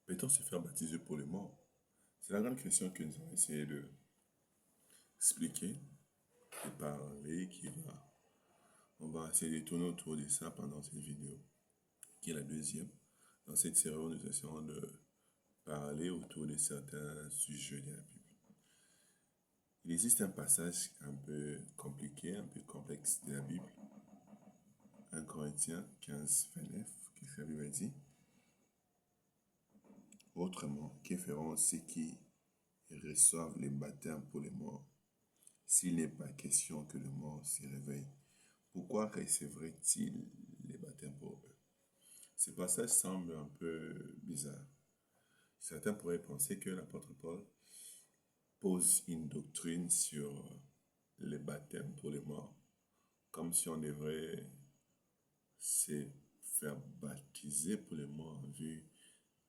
Peut-on se faire baptiser pour les morts? C'est la grande question que nous allons essayer de expliquer et parler, on va essayer de tourner autour de ça pendant cette vidéo, qui est la deuxième. Dans cette série, nous essayons de parler autour de certains sujets de la Bible. Il existe un passage un peu compliqué, un peu complexe de la Bible, 1 Corinthiens 15, 29, qui la Bible dit: autrement, que feront ceux qui reçoivent les baptêmes pour les morts, s'il n'est pas question que le mort s'y réveille? Pourquoi recevraient-ils les baptêmes pour eux? Ce passage semble un peu bizarre. Certains pourraient penser que l'apôtre Paul pose une doctrine sur les baptêmes pour les morts, comme si on devrait se faire baptiser pour les morts en vue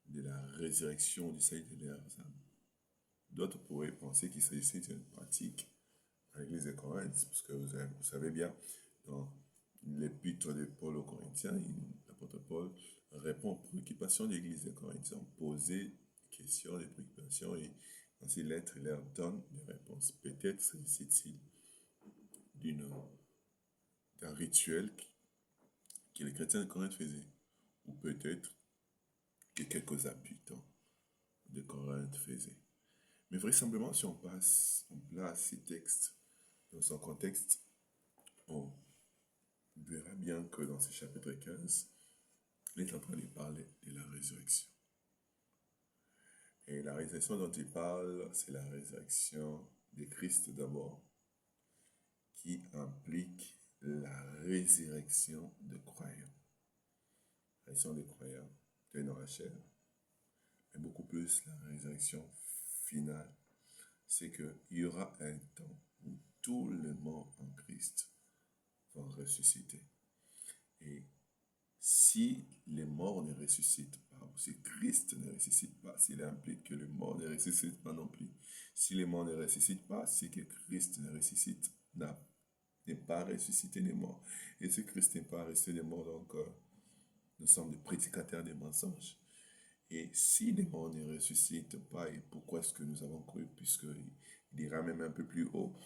de la résurrection du salut de leurs âmes. D'autres pourraient penser qu'il s'agissait d'une pratique à l'église de Corinthe, parce que vous savez bien, dans l'épître de Paul aux Corinthiens, l'apôtre Paul répond aux préoccupations de l'église de Corinthe. Ils ont posé des questions, des préoccupations, et dans ces lettres, il leur donne des réponses. Peut-être s'agissait-il d'un rituel que les chrétiens de Corinthe faisaient, ou peut-être que quelques habitants de Corinthe faisaient. Mais vraisemblablement, si on place ces textes dans son contexte, on verra bien que dans ce chapitre 15, il est en train de parler de la résurrection. Et la résurrection dont il parle, c'est la résurrection de Christ d'abord, qui implique la résurrection de croyants. La résurrection des croyants, de dans la chair, mais beaucoup plus la résurrection finale. C'est qu'il y aura un temps où tous les morts en Christ vont ressusciter. Et si les morts ne ressuscitent pas, ou si Christ ne ressuscite pas, s'il implique que les morts ne ressuscitent pas non plus. Si les morts ne ressuscitent pas, c'est que Christ ne ressuscite, n'est pas ressuscité des morts. Et si Christ n'est pas ressuscité des morts, donc nous sommes des prédicateurs des mensonges. Et si les morts ne ressuscitent pas, et pourquoi est-ce que nous avons cru, puisqu'il dira même un peu plus haut,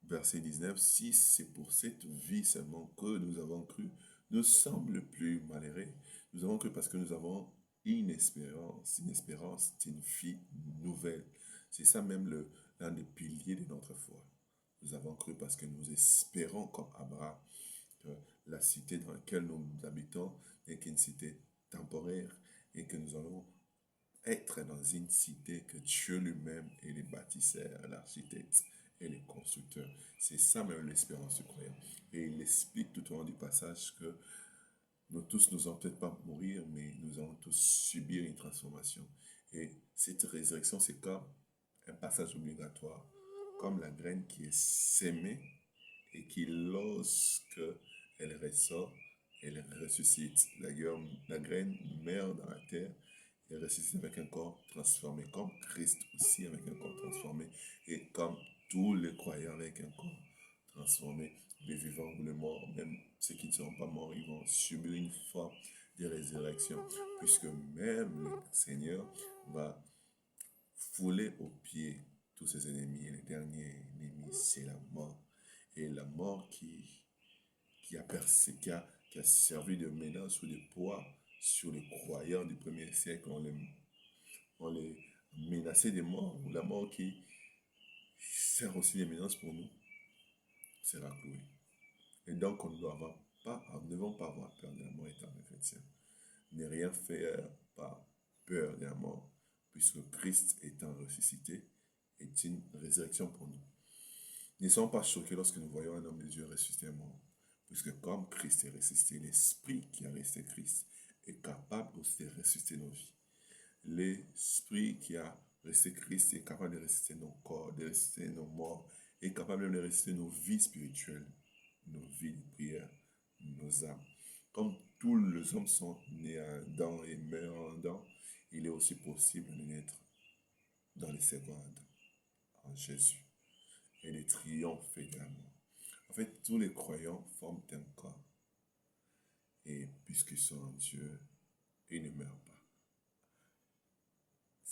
verset 19, si c'est pour cette vie seulement que nous avons cru, nous sommes le plus malheureux. Nous avons cru parce que nous avons une espérance. Une espérance, c'est une vie nouvelle. C'est ça même l'un des piliers de notre foi. Nous avons cru parce que nous espérons, comme Abraham, que la cité dans laquelle nous habitons n'est qu'une cité temporaire et que nous allons être dans une cité que Dieu lui-même est le bâtisseur, l'architecte et le constructeur. C'est ça même l'espérance du croyant. Et il explique tout au long du passage que nous tous, nous allons peut-être pas mourir, mais nous allons tous subir une transformation. Et cette résurrection, c'est comme un passage obligatoire, comme la graine qui est sémée et qui, lorsque elle ressort, elle ressuscite. La graine meurt dans la terre et ressuscite avec un corps transformé, comme Christ aussi avec un corps transformé, et comme tous les croyants avec un corps transformé, les vivants ou les morts, même ceux qui ne seront pas morts, ils vont subir une forme de résurrection, puisque même le Seigneur va fouler aux pieds tous ses ennemis. Et le dernier ennemi, c'est la mort. Et la mort qui a servi de menace ou de poids sur les croyants du premier siècle. On les menaçait de mort, ou la mort qui sert aussi de menace pour nous, sera clouée. Et donc, nous ne devons pas avoir peur de la mort étant des chrétiens. Ne rien faire par peur de la mort, puisque Christ étant ressuscité est une résurrection pour nous. Ne soyons pas choqués lorsque nous voyons un homme de Dieu ressuscité mort, puisque comme Christ est ressuscité, l'Esprit qui a resté Christ est capable aussi de ressusciter nos vies. L'Esprit qui a resté Christ est capable de ressusciter nos corps, de ressusciter nos morts, est capable même de ressusciter nos vies spirituelles, nos vies de prière, nos âmes. Comme tous les hommes sont nés en Adam et meurent en Adam, il est aussi possible de naître dans les secondes, en Jésus, et de triompher de la mort. En fait, tous les croyants forment un corps. Et puisqu'ils sont en Dieu, ils ne meurent pas.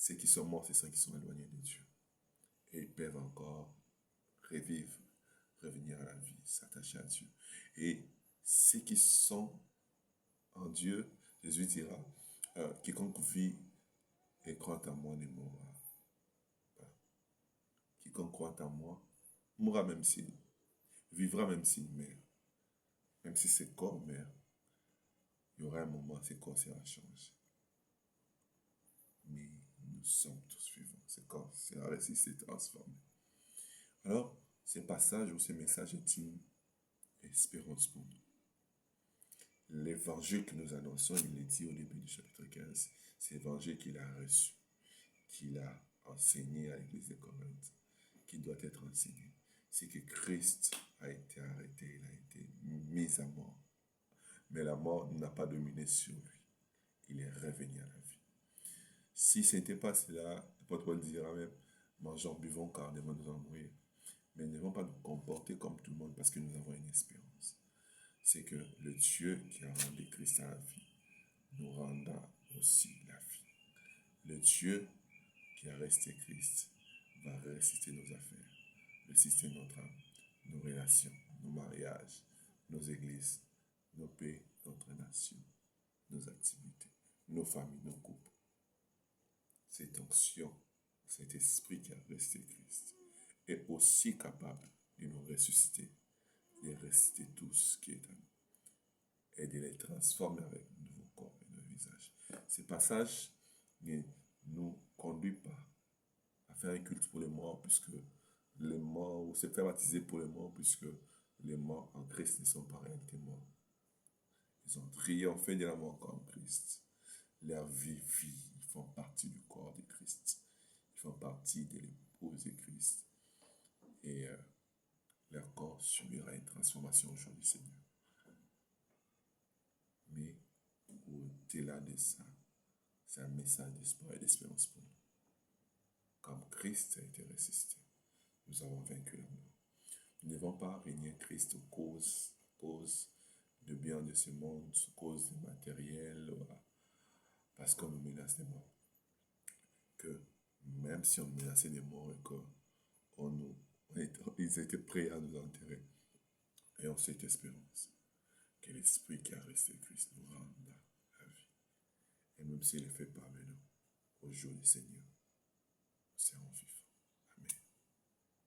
ceux qui sont morts, c'est ceux qui sont éloignés de Dieu. Et ils peuvent encore revivre, revenir à la vie, s'attacher à Dieu. Et ceux qui sont en Dieu, Jésus dira, quiconque vit et croit en moi ne mourra pas. Quiconque croit en moi mourra même s'il vivra même s'il meurt. Même si ses corps meurent, il y aura un moment, ces corps sera changé. Mais nous sommes tous vivants. Ces corps sera ressuscité, transformé. Alors, ce passage ou ce message est une espérance pour nous. L'évangile que nous annonçons, il est dit au début du chapitre 15, c'est l'évangile qu'il a reçu, qu'il a enseigné à l'église de Corinthe, qui doit être enseigné. C'est que Christ a été arrêté, il a été mis à mort. Mais la mort n'a pas dominé sur lui. Il est revenu à la vie. Si ce n'était pas cela, l'apôtre Paul dira même, mangeons, buvons, car demain nous allons mourir. Mais nous ne devons pas nous comporter comme tout le monde parce que nous avons une espérance. C'est que le Dieu qui a rendu Christ à la vie nous rendra aussi la vie. Le Dieu qui a resté Christ va ressusciter nos affaires, ressusciter notre âme, nos relations, nos mariages, nos églises, nos pays, notre nation, nos activités, nos familles, nos couples. Cette onction, cet esprit qui a resté Christ est aussi capable de nous ressusciter, de ressusciter tout ce qui est à nous et de les transformer avec de nouveaux corps et de visages. Ce passage ne nous conduit pas à faire un culte pour les morts, puisque les morts, ou se faire baptiser pour les morts, puisque les morts en Christ ne sont pas en réalité morts. Ils ont triomphé de la mort comme Christ. Leur vie, ils font partie du corps de Christ. Ils font partie de l'épouse de Christ. Et leur corps subira une transformation au jour du Seigneur. Mais au-delà de ça, c'est un message d'espoir et d'espérance pour nous. Comme Christ a été ressuscité, nous avons vaincu la mort. Nous ne devons pas régner Christ aux causes de biens de ce monde, aux causes de matériel, parce qu'on nous menace des morts. Que même si on menaçait des morts et qu'ils étaient prêts à nous enterrer, et on cette espérance que l'Esprit qui a resté Christ nous rende la vie. Et même s'il ne le fait pas maintenant, au jour du Seigneur, nous serons vivants.